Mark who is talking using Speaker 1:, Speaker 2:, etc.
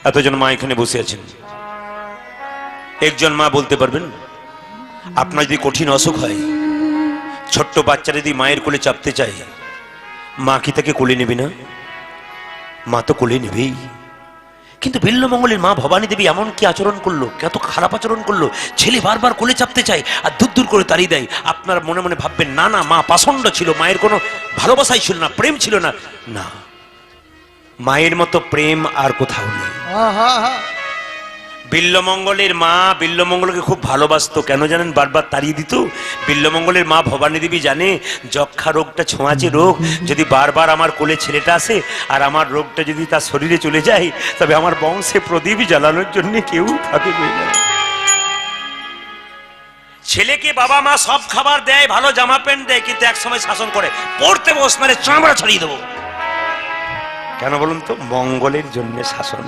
Speaker 1: এতজন মা এখানে বসে আছেন, একজন মা বলতে পারবেন আপনার যদি কঠিন অসুখ হয়, ছোট্ট বাচ্চারা যদি মায়ের কোলে চাপতে চায়, মা কি তাকে কোলে নেবে না? মা তো কোলে নেবেই। কিন্তু বিল্বমঙ্গলের মা ভবানী দেবী এমন কি আচরণ করলো, কত খারাপ আচরণ করলো, ছেলে বারবার কোলে চাপতে চায় আর দূর দূর করে তাড়িয়ে দেয়। আপনার মনে মনে ভাববেন না না, মা পাষণ্ড ছিল, মায়ের কোনো ভালোবাসাই ছিল না, প্রেম ছিল না। না, মায়ের মতো প্রেম আর কোথাও নেই। বিল্বমঙ্গলের মা বিল্বমঙ্গলকে খুব ভালোবাসতো, কেন জানেন? বারবার তাড়িয়ে দিত। বিল্বমঙ্গলের মা ভবানী দেবী জানে যক্ষা রোগটা ছোঁয়াচে রোগ, যদি বারবার আমার কোলে ছেলেটা আসে আর আমার রোগটা যদি তার শরীরে চলে যায়, তবে আমার বংশে প্রদীপ জ্বালানোর জন্য কেউ থাকবে না। ছেলেকে বাবা মা সব খাবার দেয়, ভালো জামা প্যান্ট দেয়, কিন্তু একসময় শাসন করে, পড়তে বস মানে চামড়া ছাড়িয়ে দেবো। কেন বলুন তো? মঙ্গলের জন্য শাসন।